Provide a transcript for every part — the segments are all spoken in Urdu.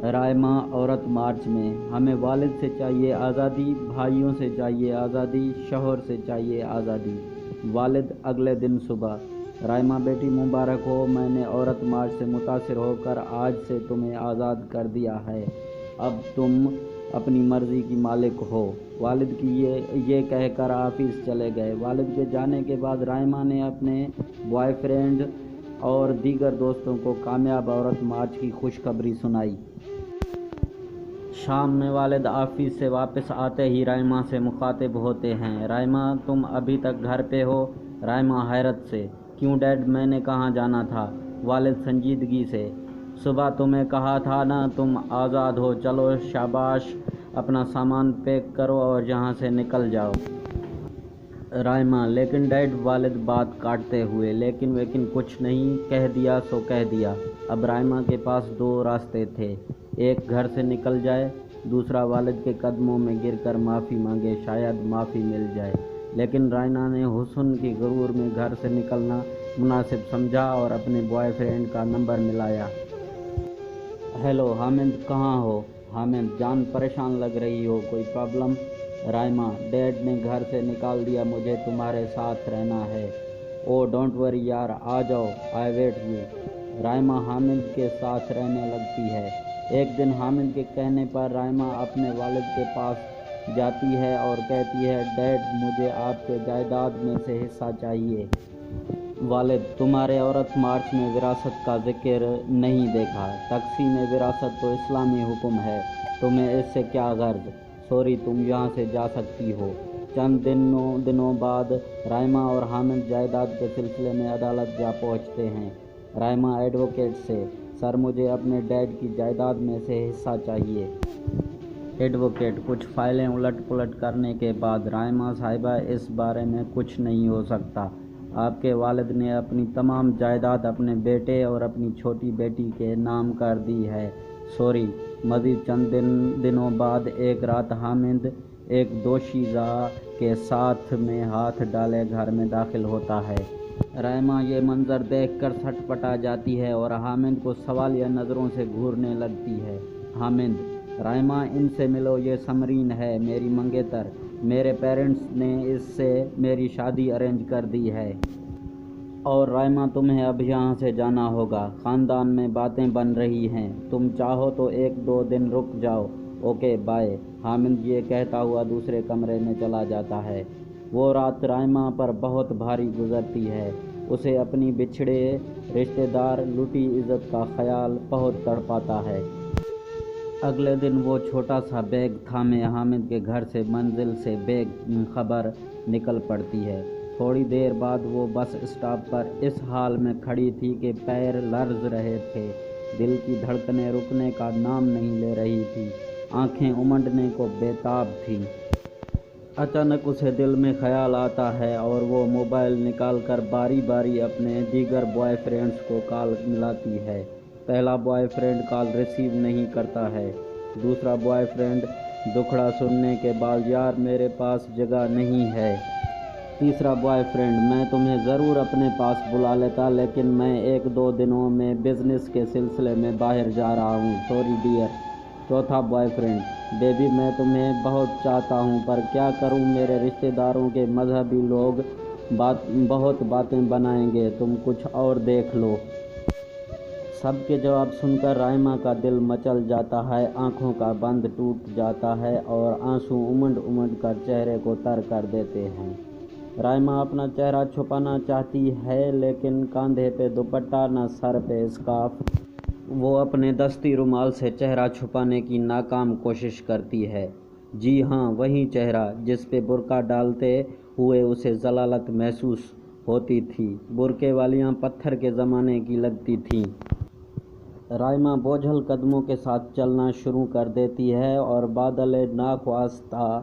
رائمہ عورت مارچ میں ہمیں والد سے چاہیے آزادی، بھائیوں سے چاہیے آزادی، شوہر سے چاہیے آزادی۔ والد اگلے دن صبح: رائمہ بیٹی مبارک ہو، میں نے عورت مارچ سے متاثر ہو کر آج سے تمہیں آزاد کر دیا ہے، اب تم اپنی مرضی کی مالک ہو۔ والد کی یہ کہہ کر آفس چلے گئے۔ والد کے جانے کے بعد رائمہ نے اپنے بوائے فرینڈ اور دیگر دوستوں کو کامیاب عورت مارچ کی خوشخبری سنائی۔ شام میں والد آفس سے واپس آتے ہی رائمہ سے مخاطب ہوتے ہیں: رائمہ، تم ابھی تک گھر پہ ہو؟ رائمہ حیرت سے: کیوں ڈیڈ، میں نے کہاں جانا تھا؟ والد سنجیدگی سے: صبح تمہیں کہا تھا نا تم آزاد ہو، چلو شاباش، اپنا سامان پیک کرو اور یہاں سے نکل جاؤ۔ رائمہ: لیکن ڈیڈ۔ والد بات کاٹتے ہوئے: لیکن کچھ نہیں، کہہ دیا سو کہہ دیا۔ اب رائمہ کے پاس دو راستے تھے، ایک گھر سے نکل جائے، دوسرا والد کے قدموں میں گر کر معافی مانگے، شاید معافی مل جائے۔ لیکن رائمہ نے حسن کی غرور میں گھر سے نکلنا مناسب سمجھا اور اپنے بوائے فرینڈ کا نمبر ملایا۔ ہیلو حامد، کہاں ہو؟ حامد: جان پریشان لگ رہی ہو، کوئی پرابلم؟ رائمہ: ڈیڈ نے گھر سے نکال دیا، مجھے تمہارے ساتھ رہنا ہے۔ او ڈونٹ وری یار، آ جاؤ، آئی ویٹ یو۔ رائمہ حامد کے ساتھ رہنے لگتی ہے۔ ایک دن حامد کے کہنے پر رائمہ اپنے والد کے پاس جاتی ہے اور کہتی ہے: ڈیڈ، مجھے آپ کے جائیداد میں سے حصہ چاہیے۔ والد: تمہارے عورت مارچ میں وراثت کا ذکر نہیں دیکھا؟ تقسیم وراثت تو اسلامی حکم ہے، تمہیں اس سے کیا غرض؟ سوری، تم یہاں سے جا سکتی ہو۔ چند دنوں بعد رائمہ اور حامد جائیداد کے سلسلے میں عدالت جا پہنچتے ہیں۔ رائمہ ایڈوکیٹ سے: سر، مجھے اپنے ڈیڈ کی جائیداد میں سے حصہ چاہیے۔ ایڈوکیٹ: کچھ فائلیں الٹ پلٹ کرنے کے بعد رائمہ صاحبہ، اس بارے میں کچھ نہیں ہو سکتا۔ آپ کے والد نے اپنی تمام جائیداد اپنے بیٹے اور اپنی چھوٹی بیٹی کے نام کر دی ہے۔ سوری۔ مزید چند دنوں بعد ایک رات حامد ایک دوشیزہ کے ساتھ میں ہاتھ ڈالے گھر میں داخل ہوتا ہے۔ رائمہ یہ منظر دیکھ کر سٹ پٹا جاتی ہے اور حامد کو سوالیہ نظروں سے گھورنے لگتی ہے۔ حامد: رائمہ، ان سے ملو، یہ سمرین ہے، میری منگیتر، میرے پیرنٹس نے اس سے میری شادی ارینج کر دی ہے۔ اور رائمہ، تمہیں اب یہاں سے جانا ہوگا، خاندان میں باتیں بن رہی ہیں، تم چاہو تو ایک دو دن رک جاؤ۔ Okay bye. حامد یہ کہتا ہوا دوسرے کمرے میں چلا جاتا ہے۔ وہ رات رائمہ پر بہت بھاری گزرتی ہے، اسے اپنی بچھڑے رشتہ دار، لوٹی عزت کا خیال بہت تڑپاتا ہے۔ اگلے دن وہ چھوٹا سا بیگ تھامے حامد کے گھر سے منزل سے بے خبر نکل پڑتی ہے۔ تھوڑی دیر بعد وہ بس اسٹاپ پر اس حال میں کھڑی تھی کہ پیر لرز رہے تھے، دل کی دھڑکنیں رکنے کا نام نہیں لے رہی تھی، آنکھیں امنڈنے کو بے تاب تھیں۔ اچانک اسے دل میں خیال آتا ہے اور وہ موبائل نکال کر باری باری اپنے دیگر بوائے فرینڈز کو کال ملاتی ہے۔ پہلا بوائے فرینڈ کال ریسیو نہیں کرتا ہے۔ دوسرا بوائے فرینڈ دکھڑا سننے کے بعد: یار میرے پاس جگہ نہیں ہے۔ تیسرا بوائے فرینڈ: میں تمہیں ضرور اپنے پاس بلا لیتا، لیکن میں ایک دو دنوں میں بزنس کے سلسلے میں باہر جا رہا ہوں، سوری ڈیئر۔ چوتھا بوائے فرینڈ: بیبی، میں تمہیں بہت چاہتا ہوں، پر کیا کروں، میرے رشتہ داروں کے مذہبی لوگ بہت باتیں بنائیں گے، تم کچھ اور دیکھ لو۔ سب کے جواب سن کر رائمہ کا دل مچل جاتا ہے، آنکھوں کا بند ٹوٹ جاتا ہے اور آنسو امنڈ امنڈ کر چہرے کو تر کر دیتے ہیں۔ رائمہ اپنا چہرہ چھپانا چاہتی ہے، لیکن کاندھے پہ دوپٹہ، نہ سر پہ اسکارف۔ وہ اپنے دستی رومال سے چہرہ چھپانے کی ناکام کوشش کرتی ہے۔ جی ہاں، وہی چہرہ جس پہ برقع ڈالتے ہوئے اسے ذلالت محسوس ہوتی تھی، برقعے والیاں پتھر کے زمانے کی لگتی تھیں۔ رائمہ بوجھل قدموں کے ساتھ چلنا شروع کر دیتی ہے اور بادل ناخواستہ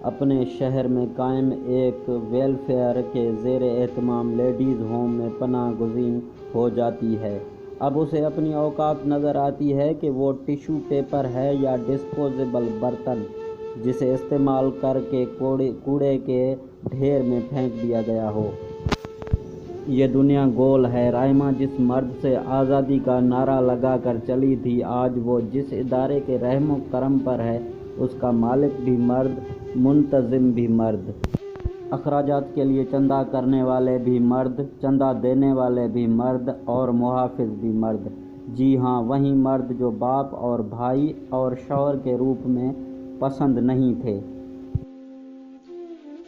اپنے شہر میں قائم ایک ویلفیئر کے زیر اہتمام لیڈیز ہوم میں پناہ گزین ہو جاتی ہے۔ اب اسے اپنی اوقات نظر آتی ہے کہ وہ ٹیشو پیپر ہے یا ڈسپوزیبل برتن جسے استعمال کر کے کوڑے کے ڈھیر میں پھینک دیا گیا ہو۔ یہ دنیا گول ہے۔ رائما جس مرد سے آزادی کا نعرہ لگا کر چلی تھی، آج وہ جس ادارے کے رحم و کرم پر ہے، اس کا مالک بھی مرد، منتظم بھی مرد، اخراجات کے لیے چندہ کرنے والے بھی مرد، چندہ دینے والے بھی مرد اور محافظ بھی مرد۔ جی ہاں، وہی مرد جو باپ اور بھائی اور شوہر کے روپ میں پسند نہیں تھے۔